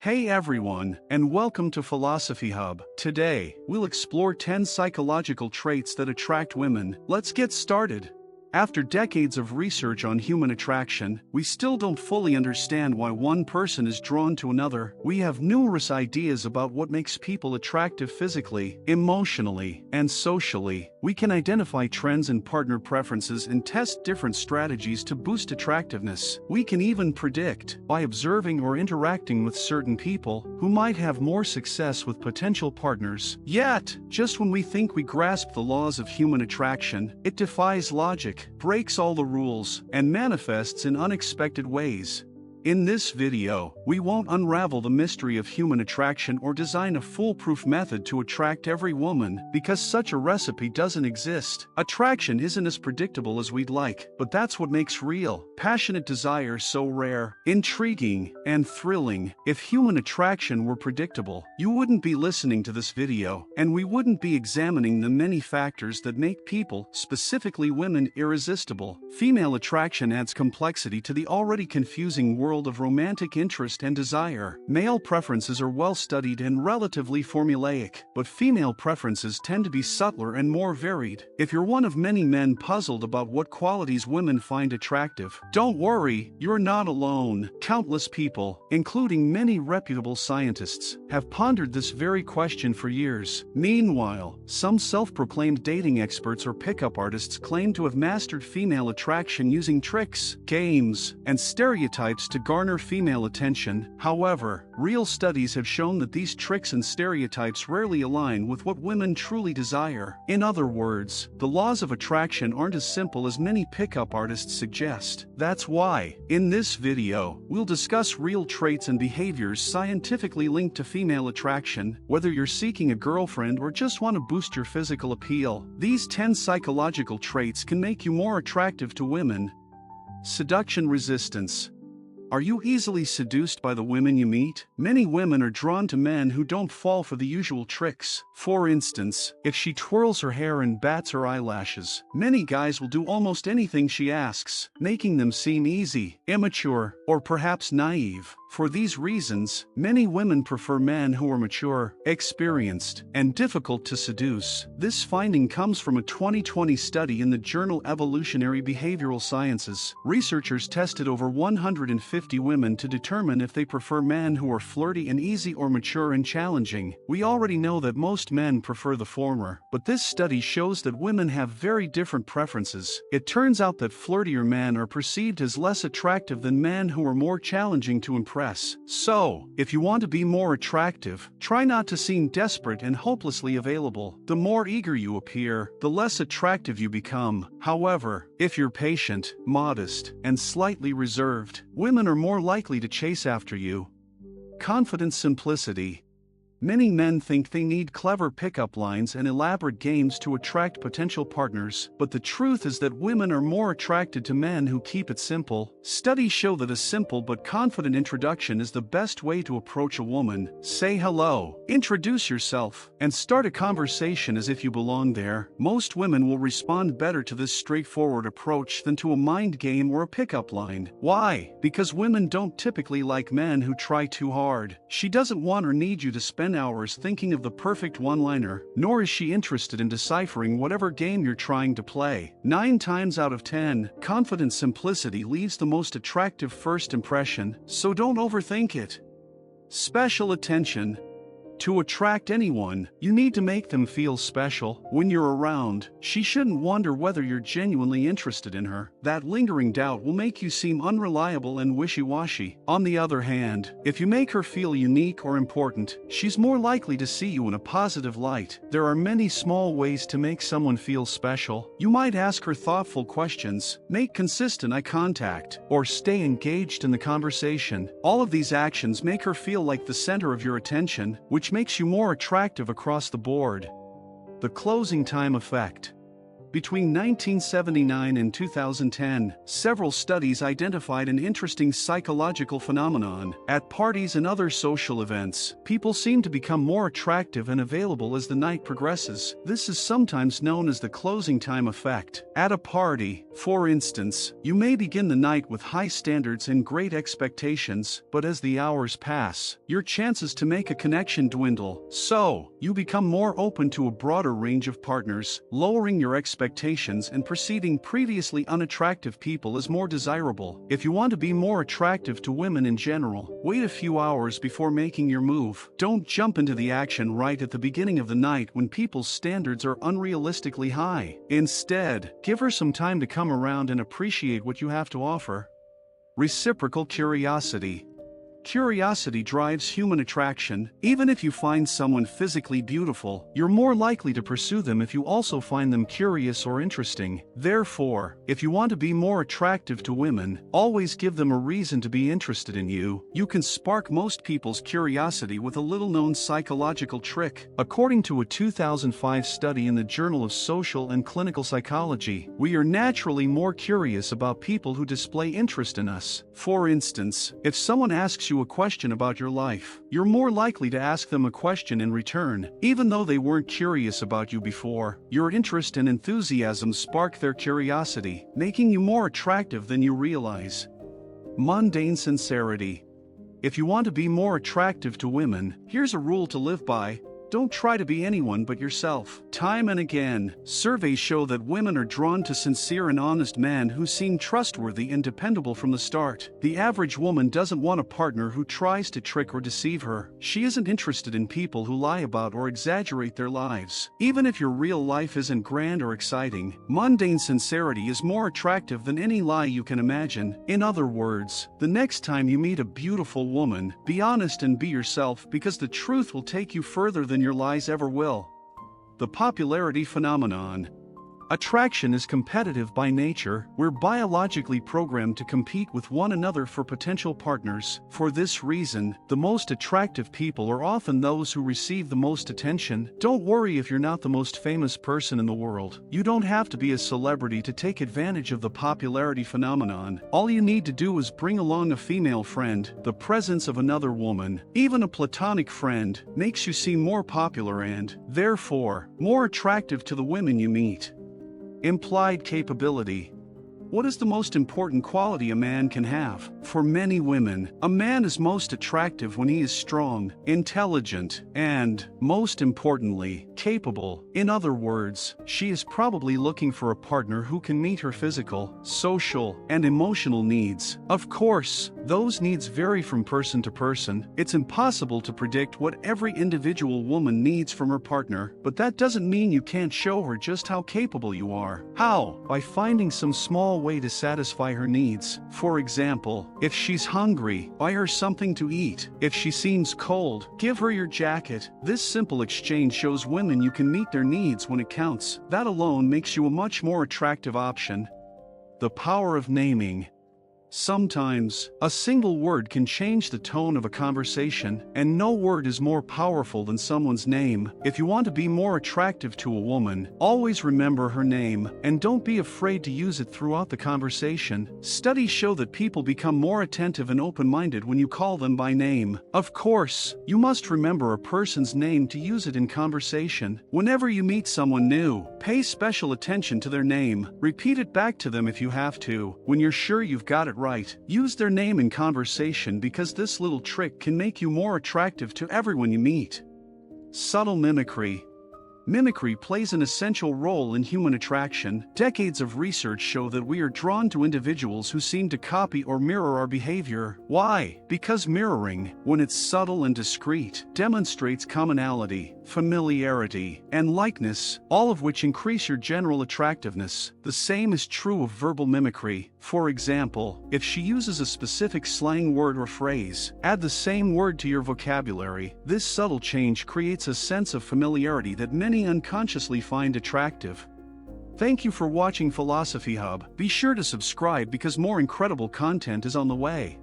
Hey everyone, and welcome to PhilosophyHub. Today, we'll explore 10 psychological traits that attract women. Let's get started. After decades of research on human attraction, we still don't fully understand why one person is drawn to another. We have numerous ideas about what makes people attractive physically, emotionally, and socially. We can identify trends in partner preferences and test different strategies to boost attractiveness. We can even predict, by observing or interacting with certain people, who might have more success with potential partners. Yet, just when we think we grasp the laws of human attraction, it defies logic, breaks all the rules, and manifests in unexpected ways. In this video, we won't unravel the mystery of human attraction or design a foolproof method to attract every woman, because such a recipe doesn't exist. Attraction isn't as predictable as we'd like, but that's what makes real, passionate desire so rare, intriguing, and thrilling. If human attraction were predictable, you wouldn't be listening to this video, and we wouldn't be examining the many factors that make people, specifically women, irresistible. Female attraction adds complexity to the already confusing world of romantic interest and desire. Male preferences are well studied and relatively formulaic, but female preferences tend to be subtler and more varied. If you're one of many men puzzled about what qualities women find attractive, don't worry, you're not alone. Countless people, including many reputable scientists, have pondered this very question for years. Meanwhile, some self-proclaimed dating experts or pickup artists claim to have mastered female attraction using tricks, games, and stereotypes to garner female attention. However, real studies have shown that these tricks and stereotypes rarely align with what women truly desire. In other words, the laws of attraction aren't as simple as many pickup artists suggest. That's why, in this video, we'll discuss real traits and behaviors scientifically linked to female attraction. Whether you're seeking a girlfriend or just want to boost your physical appeal, these 10 psychological traits can make you more attractive to women. Seduction resistance. Are you easily seduced by the women you meet? Many women are drawn to men who don't fall for the usual tricks. For instance, if she twirls her hair and bats her eyelashes, many guys will do almost anything she asks, making them seem easy, immature, or perhaps naive. For these reasons, many women prefer men who are mature, experienced, and difficult to seduce. This finding comes from a 2020 study in the journal Evolutionary Behavioral Sciences. Researchers tested over 150 women to determine if they prefer men who are flirty and easy or mature and challenging. We already know that most men prefer the former, but this study shows that women have very different preferences. It turns out that flirtier men are perceived as less attractive than men who are more challenging to impress. So, if you want to be more attractive, try not to seem desperate and hopelessly available. The more eager you appear, the less attractive you become. However, if you're patient, modest, and slightly reserved, women are more likely to chase after you. Confident simplicity. Many men think they need clever pickup lines and elaborate games to attract potential partners, but the truth is that women are more attracted to men who keep it simple. Studies show that a simple but confident introduction is the best way to approach a woman. Say hello, introduce yourself, and start a conversation as if you belong there. Most women will respond better to this straightforward approach than to a mind game or a pickup line. Why? Because women don't typically like men who try too hard. She doesn't want or need you to spend hours thinking of the perfect one-liner, nor is she interested in deciphering whatever game you're trying to play. 9 times out of 10, confident simplicity leaves the most attractive first impression, so don't overthink it. Special attention. To attract anyone, you need to make them feel special. When you're around, she shouldn't wonder whether you're genuinely interested in her. That lingering doubt will make you seem unreliable and wishy-washy. On the other hand, if you make her feel unique or important, she's more likely to see you in a positive light. There are many small ways to make someone feel special. You might ask her thoughtful questions, make consistent eye contact, or stay engaged in the conversation. All of these actions make her feel like the center of your attention, which makes you more attractive across the board. The closing time effect. Between 1979 and 2010, several studies identified an interesting psychological phenomenon. At parties and other social events, people seem to become more attractive and available as the night progresses. This is sometimes known as the closing time effect. At a party, for instance, you may begin the night with high standards and great expectations, but as the hours pass, your chances to make a connection dwindle. So, you become more open to a broader range of partners, lowering your expectations and perceiving previously unattractive people as more desirable. If you want to be more attractive to women in general, wait a few hours before making your move. Don't jump into the action right at the beginning of the night when people's standards are unrealistically high. Instead, give her some time to come around and appreciate what you have to offer. Reciprocal curiosity. Curiosity drives human attraction. Even if you find someone physically beautiful, you're more likely to pursue them if you also find them curious or interesting. Therefore, if you want to be more attractive to women, always give them a reason to be interested in you. You can spark most people's curiosity with a little-known psychological trick. According to a 2005 study in the Journal of Social and Clinical Psychology, we are naturally more curious about people who display interest in us. For instance, if someone asks you a question about your life, you're more likely to ask them a question in return, even though they weren't curious about you before. Your interest and enthusiasm spark their curiosity, making you more attractive than you realize. Mundane sincerity. If you want to be more attractive to women, here's a rule to live by. Don't try to be anyone but yourself. Time and again, surveys show that women are drawn to sincere and honest men who seem trustworthy and dependable from the start. The average woman doesn't want a partner who tries to trick or deceive her. She isn't interested in people who lie about or exaggerate their lives. Even if your real life isn't grand or exciting, mundane sincerity is more attractive than any lie you can imagine. In other words, the next time you meet a beautiful woman, be honest and be yourself, because the truth will take you further than your lies ever will. The popularity phenomenon. Attraction is competitive by nature. We're biologically programmed to compete with one another for potential partners. For this reason, the most attractive people are often those who receive the most attention. Don't worry if you're not the most famous person in the world. You don't have to be a celebrity to take advantage of the popularity phenomenon. All you need to do is bring along a female friend. The presence of another woman, even a platonic friend, makes you seem more popular and, therefore, more attractive to the women you meet. Implied capability. What is the most important quality a man can have? For many women, a man is most attractive when he is strong, intelligent, and, most importantly, capable. In other words, she is probably looking for a partner who can meet her physical, social, and emotional needs. Of course, those needs vary from person to person. It's impossible to predict what every individual woman needs from her partner, but that doesn't mean you can't show her just how capable you are. How? By finding some small way to satisfy her needs. For example, if she's hungry, buy her something to eat. If she seems cold, give her your jacket. This simple exchange shows women you can meet their needs when it counts. That alone makes you a much more attractive option. The power of naming. Sometimes, a single word can change the tone of a conversation, and no word is more powerful than someone's name. If you want to be more attractive to a woman, always remember her name, and don't be afraid to use it throughout the conversation. Studies show that people become more attentive and open-minded when you call them by name. Of course, you must remember a person's name to use it in conversation. Whenever you meet someone new, pay special attention to their name. Repeat it back to them if you have to. When you're sure you've got it right, use their name in conversation, because this little trick can make you more attractive to everyone you meet. Subtle mimicry. Mimicry plays an essential role in human attraction. Decades of research show that we are drawn to individuals who seem to copy or mirror our behavior. Why? Because mirroring, when it's subtle and discreet, demonstrates commonality, familiarity, and likeness, all of which increase your general attractiveness. The same is true of verbal mimicry. For example, if she uses a specific slang word or phrase, add the same word to your vocabulary. This subtle change creates a sense of familiarity that many unconsciously find attractive. Thank you for watching Philosophy Hub. Be sure to subscribe because more incredible content is on the way.